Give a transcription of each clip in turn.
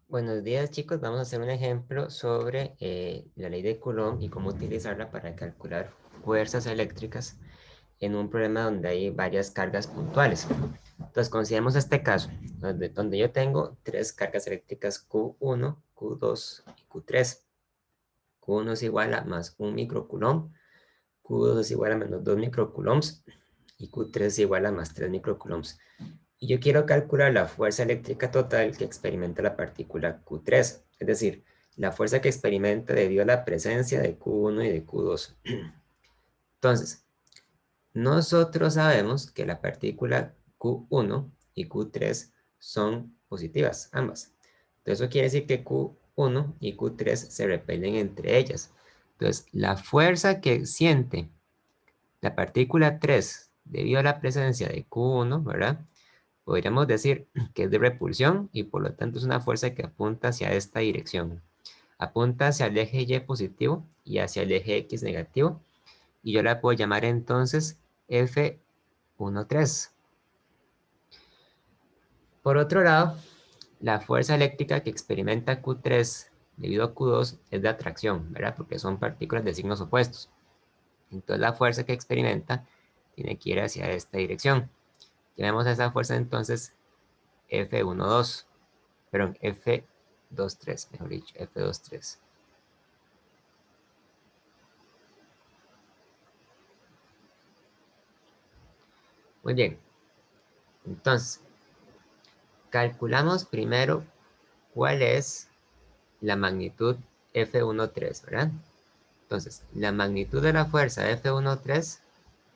Buenos días, chicos. Vamos a hacer un ejemplo sobre la ley de Coulomb y cómo utilizarla para calcular fuerzas eléctricas en un problema donde hay varias cargas puntuales. Entonces, consideremos este caso, donde yo tengo tres cargas eléctricas Q1, Q2 y Q3. Q1 es igual a más 1 microcoulomb, Q2 es igual a menos 2 microcoulombs y Q3 es igual a más 3 microcoulombs. Y yo quiero calcular la fuerza eléctrica total que experimenta la partícula Q3, es decir, la fuerza que experimenta debido a la presencia de Q1 y de Q2. Entonces, nosotros sabemos que la partícula Q1 y Q3 son positivas, ambas. Entonces, eso quiere decir que Q1 y Q3 se repelen entre ellas. Entonces, la fuerza que siente la partícula 3 debido a la presencia de Q1, ¿verdad? Podríamos decir que es de repulsión y por lo tanto es una fuerza que apunta hacia esta dirección. Apunta hacia el eje Y positivo y hacia el eje X negativo. Y yo la puedo llamar entonces F13. Por otro lado, la fuerza eléctrica que experimenta Q3 debido a Q2 es de atracción, ¿verdad? Porque son partículas de signos opuestos. Entonces la fuerza que experimenta tiene que ir hacia esta dirección. Llamemos a esa fuerza entonces F12. Perdón, F23, mejor dicho, F23. Muy bien, entonces, calculamos primero cuál es la magnitud F13, ¿verdad? Entonces, la magnitud de la fuerza F13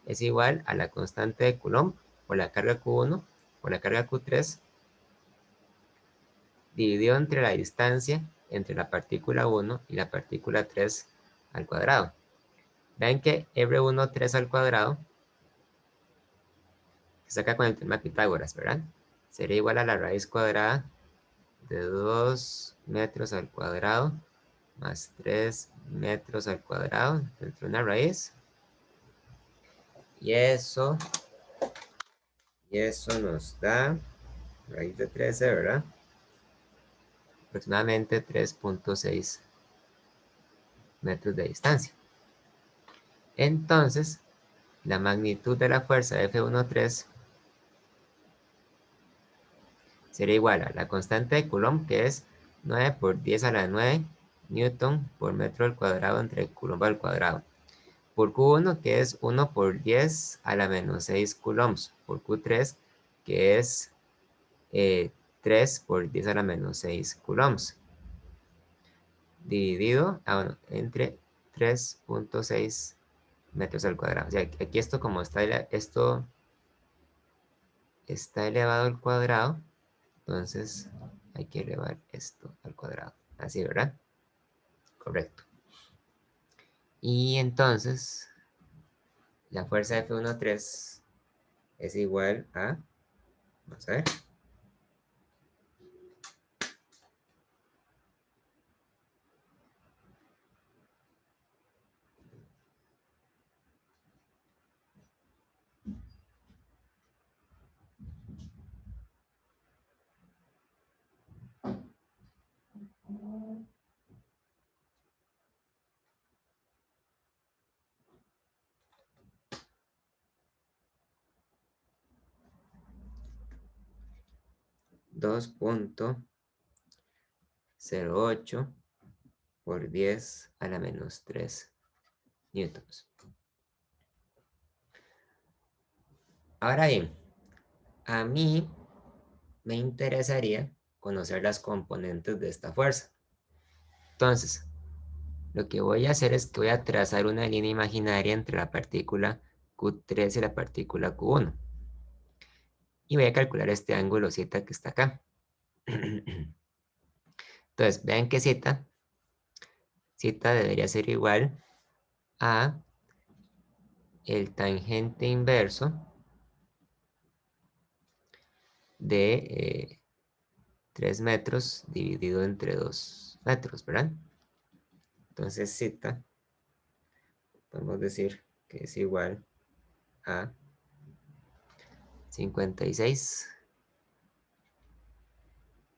es igual a la constante de Coulomb por la carga Q1 por la carga Q3 dividido entre la distancia entre la partícula 1 y la partícula 3 al cuadrado. Ven que R13 al cuadrado se saca con el teorema de Pitágoras, ¿verdad? Sería igual a la raíz cuadrada de 2 metros al cuadrado más 3 metros al cuadrado dentro de una raíz. Y eso, y eso nos da raíz de 13, ¿verdad? Aproximadamente 3.6 metros de distancia. Entonces, la magnitud de la fuerza de F13 sería igual a la constante de Coulomb, que es 9 por 10 a la 9 newton por metro al cuadrado entre Coulomb al cuadrado. Por Q1, que es 1 por 10 a la menos 6 coulombs. Por Q3, que es 3 por 10 a la menos 6 coulombs. Dividido entre 3.6 metros al cuadrado. O sea, aquí esto como esto está elevado al cuadrado, entonces hay que elevar esto al cuadrado. Así, ¿verdad? Correcto. Y entonces, la fuerza F13 es igual a, vamos a ver, 2.08 por 10 a la menos 3 newtons. Ahora bien, a mí me interesaría conocer las componentes de esta fuerza. Entonces, lo que voy a hacer es que voy a trazar una línea imaginaria entre la partícula Q3 y la partícula Q1. Y voy a calcular este ángulo zeta que está acá. Entonces, vean que zeta debería ser igual a el tangente inverso de 3 metros dividido entre 2 metros, ¿verdad? Entonces, zeta, podemos decir que es igual a 56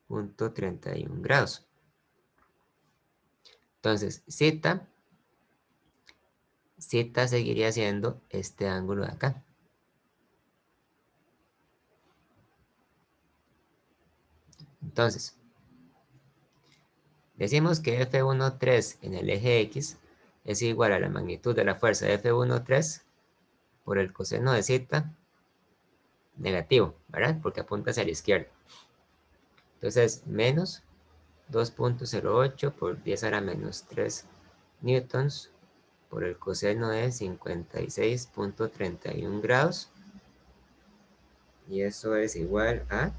36.31 grados. Entonces, zeta seguiría siendo este ángulo de acá. Entonces, decimos que F13 en el eje X es igual a la magnitud de la fuerza de F13 por el coseno de zeta negativo, ¿verdad? Porque apunta hacia la izquierda. Entonces, menos 2.08 por 10 a la menos 3 newtons por el coseno de 56.31 grados. Y eso es igual a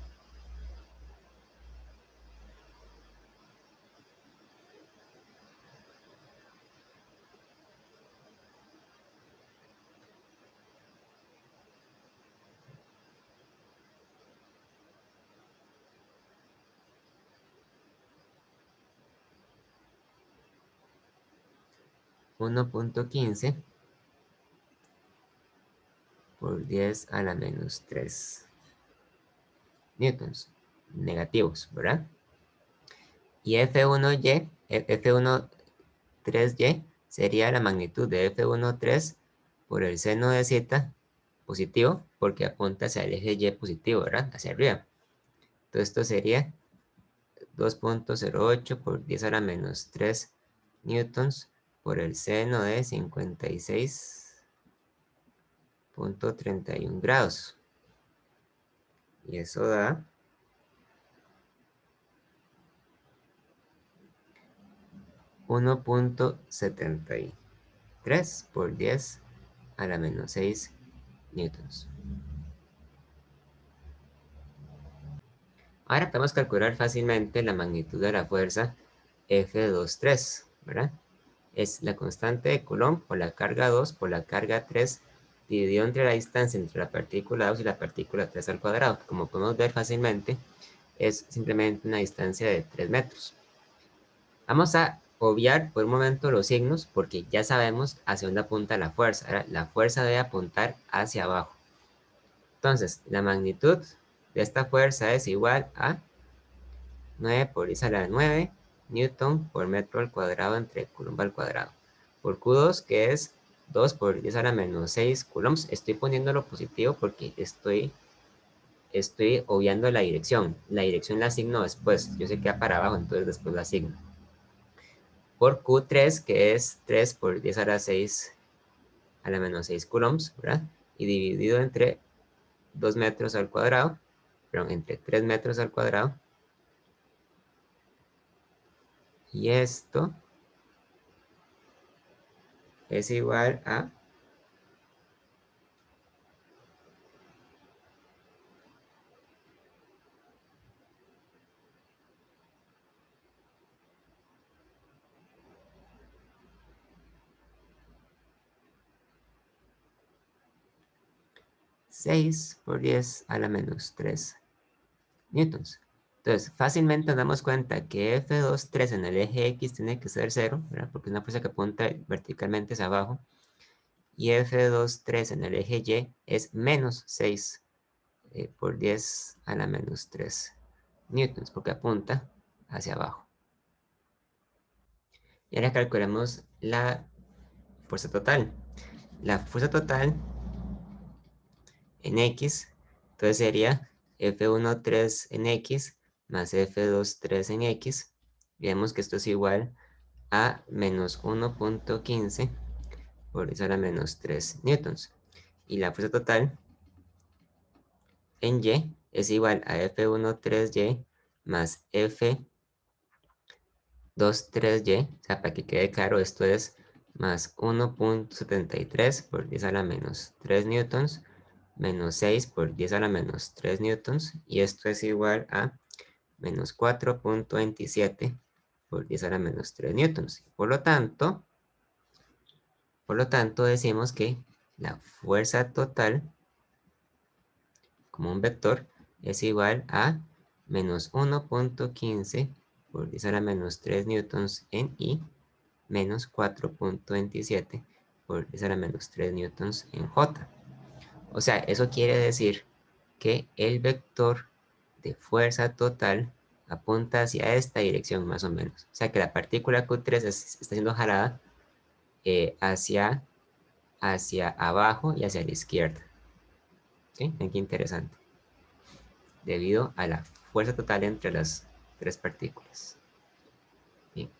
1.15 por 10 a la menos 3 newtons negativos, ¿verdad? Y F13Y sería la magnitud de F13 por el seno de zeta positivo, porque apunta hacia el eje Y positivo, ¿verdad? Hacia arriba. Entonces esto sería 2.08 por 10 a la menos 3 newtons por el seno de 56.31 grados. Y eso da 1.73 por 10 a la menos 6 newtons. Ahora podemos calcular fácilmente la magnitud de la fuerza F23, ¿verdad? Es la constante de Coulomb por la carga 2 por la carga 3 dividido entre la distancia entre la partícula 2 y la partícula 3 al cuadrado. Como podemos ver fácilmente, es simplemente una distancia de 3 metros. Vamos a obviar por un momento los signos porque ya sabemos hacia dónde apunta la fuerza. Ahora, la fuerza debe apuntar hacia abajo. Entonces, la magnitud de esta fuerza es igual a 9 por 10 a la 9 newton por metro al cuadrado entre coulomb al cuadrado. Por Q2, que es 2 por 10 a la menos 6 coulombs. Estoy poniéndolo positivo porque estoy obviando la dirección. La dirección la asigno después. Yo sé que va para abajo, entonces después la asigno. Por Q3, que es 3 por 10 a la 6 a la menos 6 coulombs, ¿verdad? Y dividido entre 2 metros al cuadrado, perdón, entre 3 metros al cuadrado. Y esto es igual a 6 por 10 a la menos 3 newtons. Entonces, fácilmente nos damos cuenta que F23 en el eje X tiene que ser 0, ¿verdad? Porque es una fuerza que apunta verticalmente hacia abajo. Y F23 en el eje Y es menos 6 por 10 a la menos 3 newtons, porque apunta hacia abajo. Y ahora calculamos la fuerza total. La fuerza total en X, entonces sería F13 en X más F23 en X. Y vemos que esto es igual a menos 1.15 por 10 a la menos 3 newtons. Y la fuerza total en Y es igual a F13Y más F23Y. O sea, para que quede claro, esto es más 1.73 por 10 a la menos 3 newtons menos 6 por 10 a la menos 3 newtons. Y esto es igual a menos 4.27 por 10 a la menos 3 newtons. Por lo tanto, decimos que la fuerza total como un vector es igual a menos 1.15 por 10 a la menos 3 newtons en I menos 4.27 por 10 a la menos 3 newtons en J. O sea, eso quiere decir que el vector de fuerza total apunta hacia esta dirección más o menos. O sea que la partícula Q3 está siendo jalada hacia, hacia abajo y hacia la izquierda. ¿Sí? Ven qué interesante. Debido a la fuerza total entre las tres partículas. Bien.